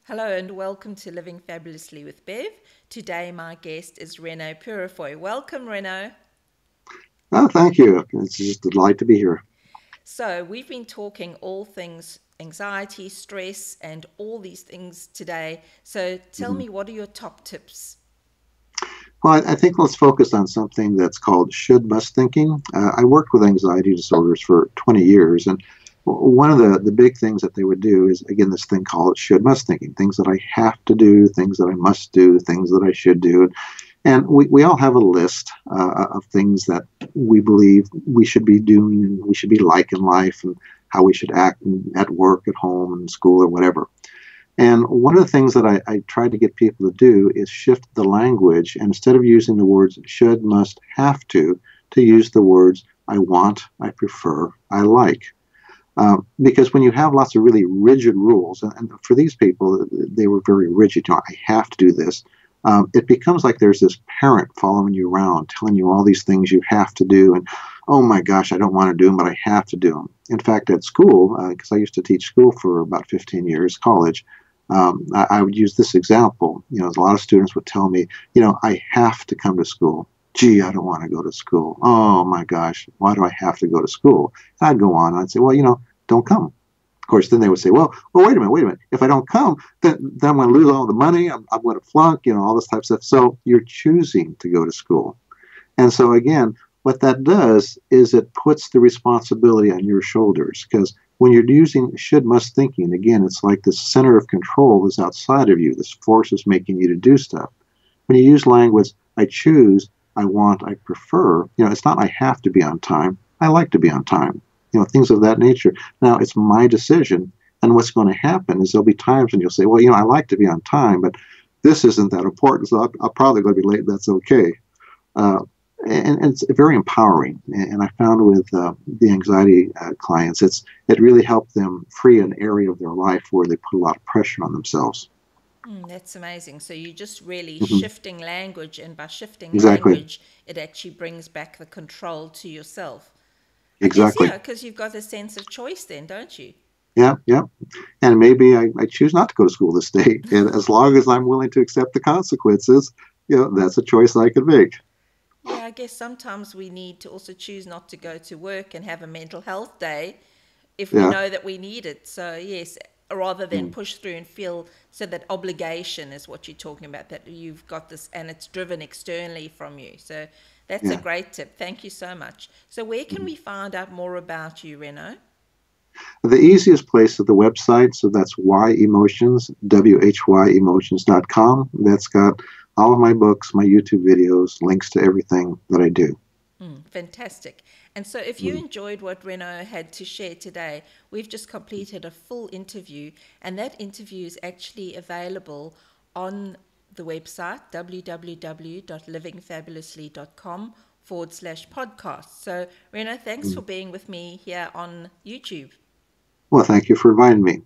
Hello and welcome to Living Fabulously with Bev. Today my guest is Reneau Peurifoy. Welcome, Reneau. Oh, thank you. It's just a delight to be here. So we've been talking all things anxiety, stress, and all these things today. So tell Mhm. me, what are your top tips? Well, I think let's focus on something that's called should-must thinking. I worked with anxiety disorders for 20 years, and one of the big things that they would do is, again, this thing called should-must thinking, things that I have to do, things that I must do, things that I should do. And we all have a list of things that we believe we should be doing and we should be like in life and how we should act at work, at home, in school, or whatever. And one of the things that I try to get people to do is shift the language, and instead of using the words should, must, have to use the words I want, I prefer, I like. Because when you have lots of really rigid rules, and for these people, they were very rigid, I have to do this. It becomes like there's this parent following you around, telling you all these things you have to do, and oh my gosh, I don't want to do them, but I have to do them. In fact, at school, because I used to teach school for about 15 years, college, I would use this example. A lot of students would tell me, I have to come to school. Gee, I don't want to go to school. Oh my gosh, why do I have to go to school? And I'd go on and I'd say, well, don't come. Of course, then they would say, well, wait a minute. If I don't come, then I'm going to lose all the money. I'm going to flunk, all this type of stuff. So you're choosing to go to school. And so again, what that does is it puts the responsibility on your shoulders because when you're using should must thinking, again, it's like the center of control is outside of you. This force is making you to do stuff. When you use language, I choose, I want, I prefer, it's not I have to be on time. I like to be on time, things of that nature. Now, it's my decision. And what's going to happen is there'll be times when you'll say, well, I like to be on time, but this isn't that important, so I'm probably going to be late. That's okay. Uh, and it's very empowering. And I found with the anxiety clients, it really helped them free an area of their life where they put a lot of pressure on themselves. That's amazing. So you're just really Hmm. shifting language, and by shifting Exactly. language, it actually brings back the control to yourself. I guess, Exactly. yeah, because you've got a sense of choice then, don't you? Yeah. Yeah. And maybe I choose not to go to school this day. And as long as I'm willing to accept the consequences, that's a choice I can make. Yeah, I guess sometimes we need to also choose not to go to work and have a mental health day if we Yeah. know that we need it. So, yes, rather than Mm. push through and feel so that obligation is what you're talking about, that you've got this and it's driven externally from you. So, that's a Yeah. great tip. Thank you so much. So, where can Mhm. we find out more about you, Renault? The easiest place is the website. So that's Why Emotions, whyemotions.com. That's got all of my books, my YouTube videos, links to everything that I do. Fantastic. And so, if you Mm. enjoyed what Renault had to share today, we've just completed a full interview, and that interview is actually available on the website www.livingfabulously.com/podcast. So, Renault, thanks for Mm. being with me here on YouTube. Well, thank you for inviting me.